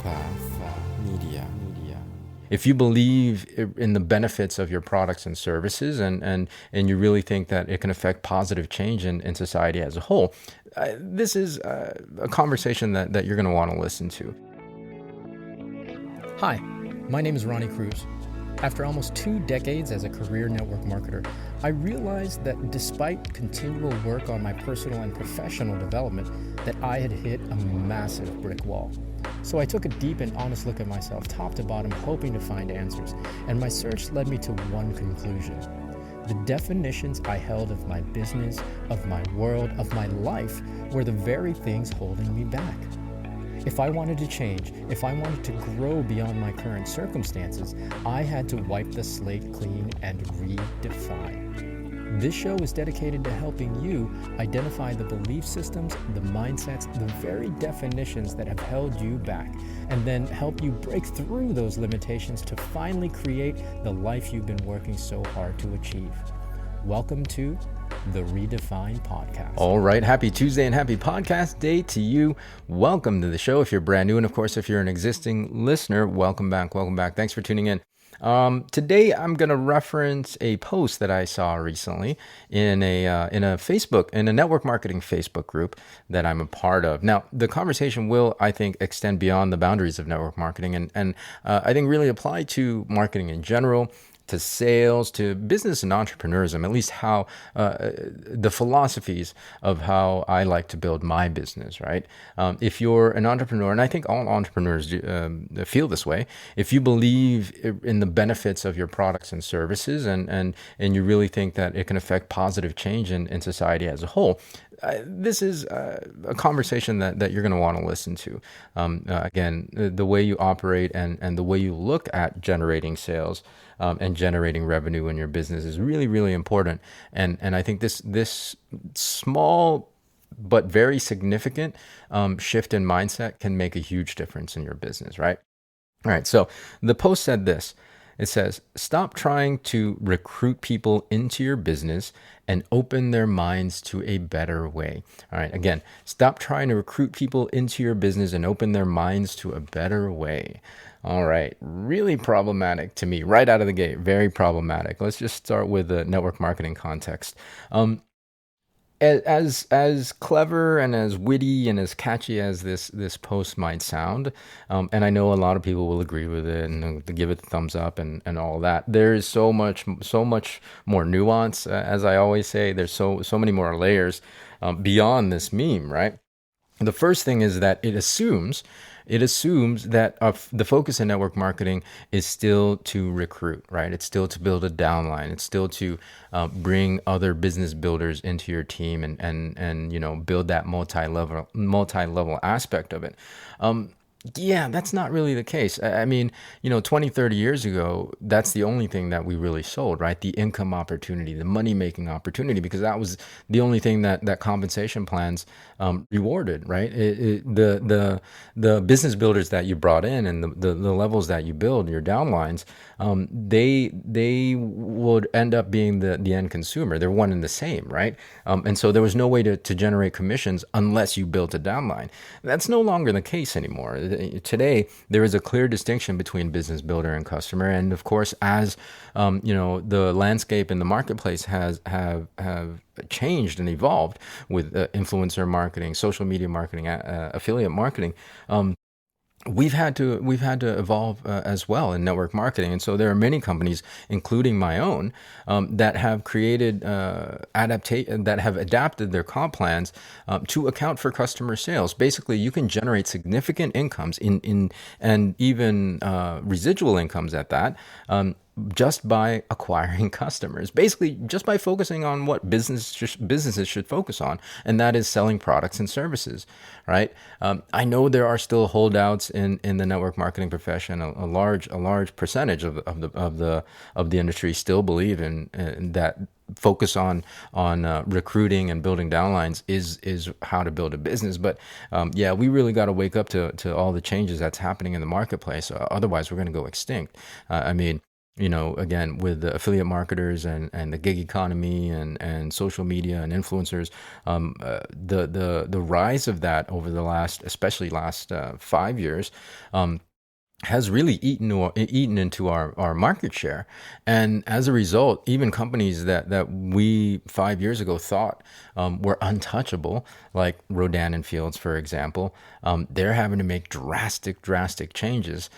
Media. If you believe in the benefits of your products and services and you really think that it can affect positive change in society as a whole, this is a conversation that you're going to want to listen to. Hi, my name is Ronnie Cruz. After almost 2 decades as a career network marketer, I realized that despite continual work on my personal and professional development, that I had hit a massive brick wall. So I took a deep and honest look at myself, top to bottom, hoping to find answers, and my search led me to one conclusion. The definitions I held of my business, of my world, of my life were the very things holding me back. If I wanted to change, if I wanted to grow beyond my current circumstances, I had to wipe the slate clean and redefine. This show is dedicated to helping you identify the belief systems, the mindsets, the very definitions that have held you back, and then help you break through those limitations to finally create the life you've been working so hard to achieve. Welcome to the Redefine Podcast. All right. Happy Tuesday and happy podcast day to you. Welcome to the show if you're brand new. And of course, if you're an existing listener, welcome back. Welcome back. Thanks for tuning in. Today, I'm going to reference a post that I saw recently in a network marketing Facebook group that I'm a part of. Now, the conversation will, I think, extend beyond the boundaries of network marketing and I think really apply to marketing in general, to sales, to business and entrepreneurism, at least how the philosophies of how I like to build my business, right? If you're an entrepreneur, and I think all entrepreneurs feel this way, if you believe in the benefits of your products and services and you really think that it can affect positive change in society as a whole, this is a conversation that you're going to want to listen to. Again, the way you operate and the way you look at generating sales and generating revenue in your business is really, really important. And I think this small but very significant shift in mindset can make a huge difference in your business, right? All right, so the post said this. It says, stop trying to recruit people into your business and open their minds to a better way. All right, again, stop trying to recruit people into your business and open their minds to a better way. All right, really problematic to me right out of the gate, very problematic. Let's just start with the network marketing context. As clever and as witty and as catchy as this post might sound, and I know a lot of people will agree with it and give it the thumbs up and all that. There is so much more nuance, as I always say. There's so many more layers beyond this meme, right? The first thing is that it assumes that the focus in network marketing is still to recruit, right? It's still to build a downline. It's still to bring other business builders into your team and build that multi-level aspect of it. Yeah, that's not really the case. I mean, 20, 30 years ago, that's the only thing that we really sold, right? The income opportunity, the money-making opportunity, because that was the only thing that compensation plans rewarded, right? The business builders that you brought in and the levels that you build, your downlines, they would end up being the end consumer. They're one and the same, right? And so there was no way to generate commissions unless you built a downline. That's no longer the case anymore. Today, there is a clear distinction between business builder and customer. And of course, as the landscape in the marketplace have changed and evolved with influencer marketing, social media marketing, affiliate marketing, we've had to evolve as well in network marketing. And so there are many companies, including my own, that have created that have adapted their comp plans to account for customer sales. Basically, you can generate significant incomes and even residual incomes at that. Just by acquiring customers, basically just by focusing on what businesses should focus on, and that is selling products and services, right? I know there are still holdouts in the network marketing profession. A large percentage of the industry still believe in that focus on recruiting and building downlines is how to build a business. But we really got to wake up to all the changes that's happening in the marketplace. Otherwise, we're going to go extinct. again, with the affiliate marketers and the gig economy and social media and influencers, the rise of that over the especially last 5 years, has really eaten into our market share. And as a result, even companies that we 5 years ago thought were untouchable, like Rodan and Fields, for example, they're having to make drastic changes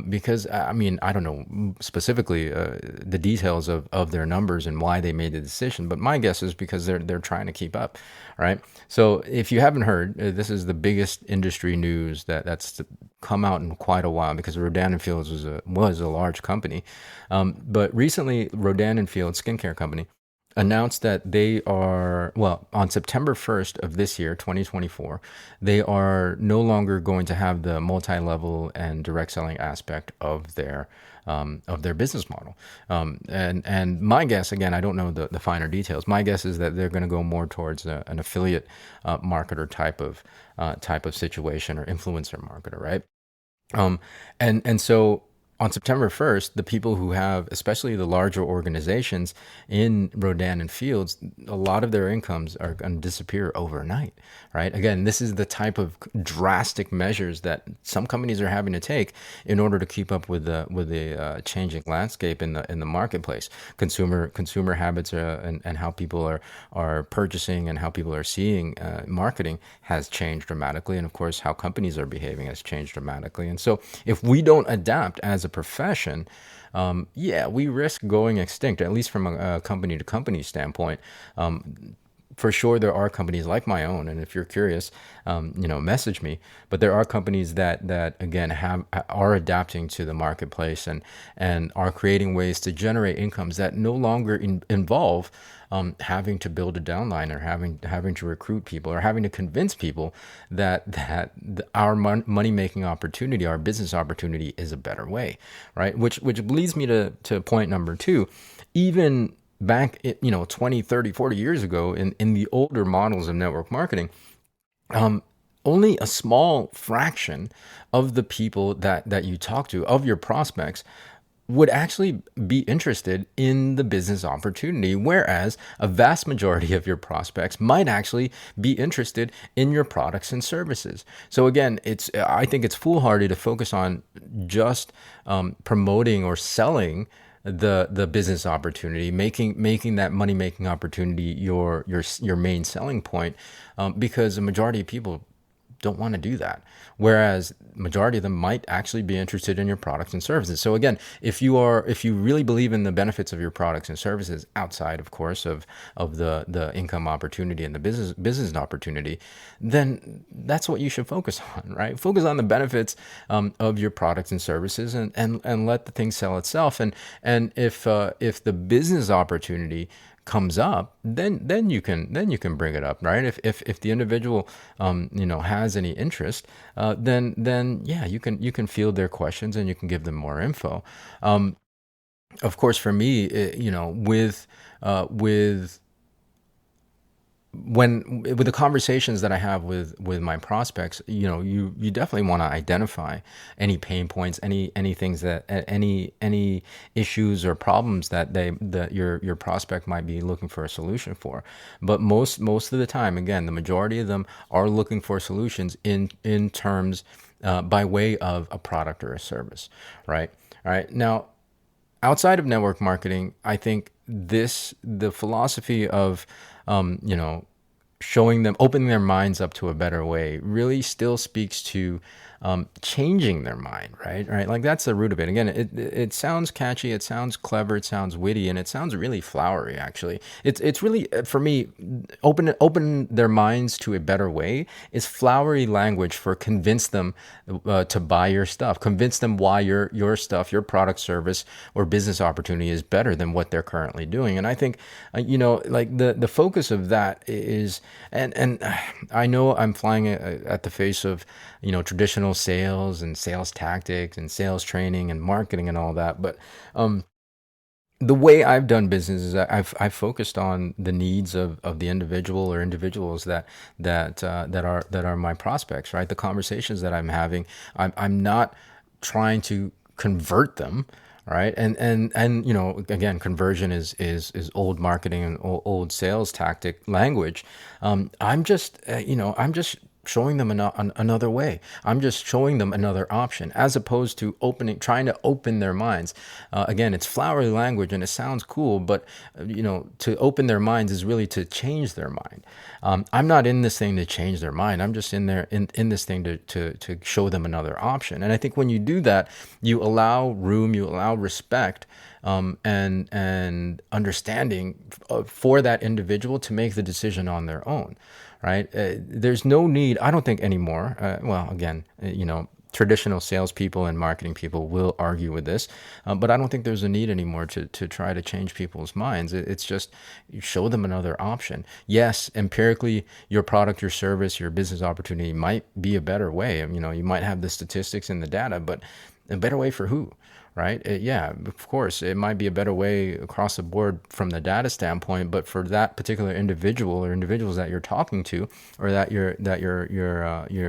because, I mean, I don't know specifically the details of their numbers and why they made the decision, but my guess is because they're trying to keep up, right? So if you haven't heard, this is the biggest industry news that's come out in quite a while, because Rodan and Fields was a large company. But recently, Rodan and Fields, skincare company, announced that they are, well, on September 1st of this year, 2024, they are no longer going to have the multi-level and direct selling aspect of their business model. And my guess, again, I don't know the finer details. My guess is that they're going to go more towards an affiliate marketer type of situation, or influencer marketer, right? And so on September 1st, the people who have, especially the larger organizations in Rodan and Fields, a lot of their incomes are going to disappear overnight, right? Again, this is the type of drastic measures that some companies are having to take in order to keep up with the changing landscape in the marketplace. Consumer habits and how people are purchasing and how people are seeing marketing has changed dramatically, and of course, how companies are behaving has changed dramatically. And so, if we don't adapt as a profession, we risk going extinct, at least from a company to company standpoint. For sure, there are companies like my own, and if you're curious, message me. But there are companies that again are adapting to the marketplace and are creating ways to generate incomes that no longer involve having to build a downline, or having to recruit people, or having to convince people that our money making opportunity, our business opportunity, is a better way, right? Which leads me to point number two. Even back 20, 30, 40 years ago, in the older models of network marketing, only a small fraction of the people that you talk to, of your prospects, would actually be interested in the business opportunity, whereas a vast majority of your prospects might actually be interested in your products and services. So again, I think it's foolhardy to focus on just promoting or selling the business opportunity, making that money making opportunity your main selling point, because the majority of people don't want to do that, whereas majority of them might actually be interested in your products and services. So again, if you really believe in the benefits of your products and services, outside of course of the income opportunity and the business opportunity, then that's what you should focus on, right? Focus on the benefits of your products and services, and let the thing sell itself. And if the business opportunity comes up, then you can bring it up, right? If the individual has any interest, then yeah, you can field their questions and you can give them more info. Of course, for me, with the conversations that I have with my prospects, you definitely want to identify any pain points, any things any issues or problems that your prospect might be looking for a solution for. But most of the time, again, the majority of them are looking for solutions in terms by way of a product or a service, right? All right. Now, outside of network marketing, I think the philosophy of showing them, opening their minds up to a better way, really still speaks to changing their mind, right? Like, that's the root of it. Again, it sounds catchy, it sounds clever, it sounds witty, and it sounds really flowery. Actually, it's really, for me, open their minds to a better way is flowery language for convince them to buy your stuff, convince them why your stuff, your product, service, or business opportunity is better than what they're currently doing. And I think like the focus of that is, and I know I'm flying at the face of traditional sales and sales tactics and sales training and marketing and all that, but the way I've done business is I've focused on the needs of the individual or individuals that are my prospects, right? The conversations that I'm having, I'm not trying to convert them, right? And you know, again, conversion is old marketing and old sales tactic language. I'm just I'm just showing them another way. I'm just showing them another option, as opposed to trying to open their minds. Again, it's flowery language and it sounds cool, but to open their minds is really to change their mind. I'm not in this thing to change their mind. I'm just in this thing to show them another option. And I think when you do that, you allow room, you allow respect, and understanding for that individual to make the decision on their own, right? There's no need, I don't think anymore. Well, again, traditional salespeople and marketing people will argue with this, but I don't think there's a need anymore to try to change people's minds. It's just you show them another option. Yes, empirically, your product, your service, your business opportunity might be a better way. You might have the statistics and the data, but a better way for who? Right? Yeah, of course, it might be a better way across the board from the data standpoint, but for that particular individual or individuals that you're talking to, or that you're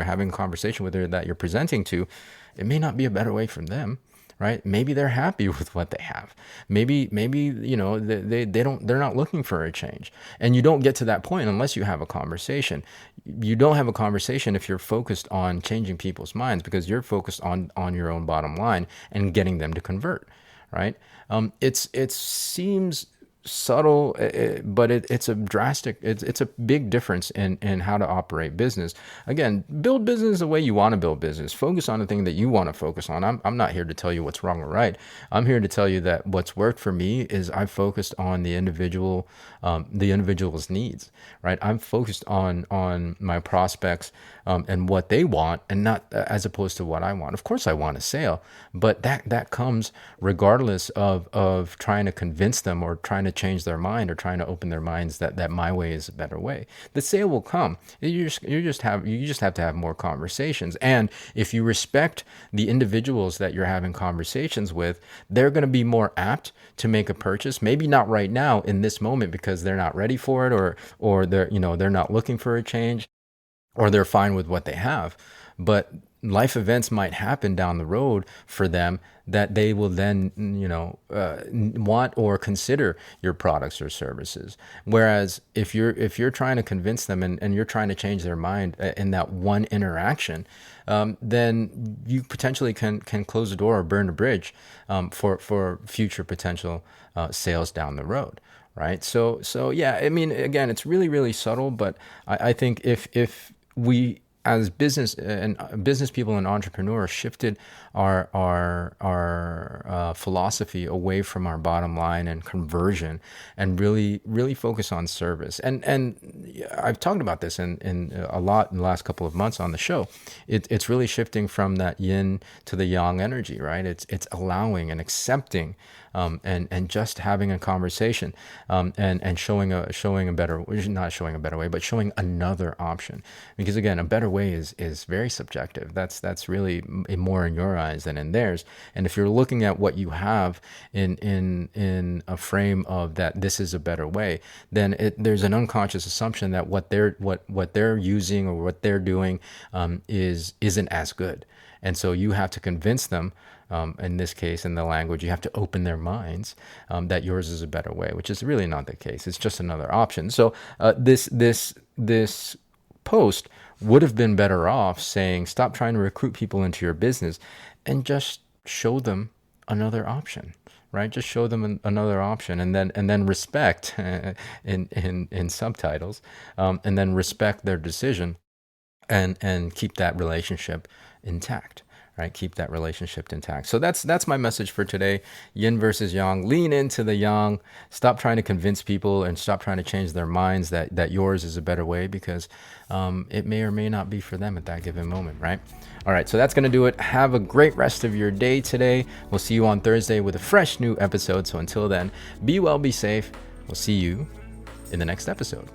having a conversation with, or that you're presenting to, it may not be a better way for them. Right? Maybe they're happy with what they have. Maybe they're not looking for a change. And you don't get to that point unless you have a conversation. You don't have a conversation if you're focused on changing people's minds, because you're focused on your own bottom line and getting them to convert. Right? It seems subtle, but it's a drastic, it's a big difference in how to operate business. Again, build business the way you want to build business. Focus on the thing that you want to focus on. I'm not here to tell you what's wrong or right. I'm here to tell you that what's worked for me is I've focused on the individual's needs, right? I'm focused on my prospects and what they want, and not as opposed to what I want. Of course I want a sale, but that comes regardless of trying to convince them or trying to change their mind or trying to open their minds that my way is a better way. The sale will come. You just have to have more conversations. And if you respect the individuals that you're having conversations with, they're going to be more apt to make a purchase. Maybe not right now in this moment because they're not ready for it, or they're not looking for a change, or they're fine with what they have. But life events might happen down the road for them that they will then, want or consider your products or services. Whereas if you're trying to convince them and you're trying to change their mind in that one interaction, then you potentially can close the door or burn a bridge for future potential sales down the road. Right. So yeah, I mean, again, it's really, really subtle, but I think if we as business people and entrepreneurs shifted our philosophy away from our bottom line and conversion, and really focus on service. And I've talked about this in a lot in the last couple of months on the show. It's really shifting from that yin to the yang energy, right? It's allowing and accepting, and just having a conversation, and showing a better, not showing a better way, but showing another option. Because again, a better way is very subjective. That's really more in your eyes than in theirs. And if you're looking at what you have in a frame of that this is a better way, then there's an unconscious assumption that what they're using or what they're doing isn't as good. And so you have to convince them, in this case, in the language, you have to open their minds that yours is a better way, which is really not the case. It's just another option. So this post would have been better off saying, stop trying to recruit people into your business and just show them another option. Right? Just show them another option, and then respect in subtitles, and then respect their decision, and keep that relationship intact. Right? Keep that relationship intact. So that's my message for today. Yin versus yang. Lean into the yang. Stop trying to convince people and stop trying to change their minds that yours is a better way, because it may or may not be for them at that given moment, right? All right, so that's going to do it. Have a great rest of your day today. We'll see you on Thursday with a fresh new episode. So until then, be well, be safe. We'll see you in the next episode.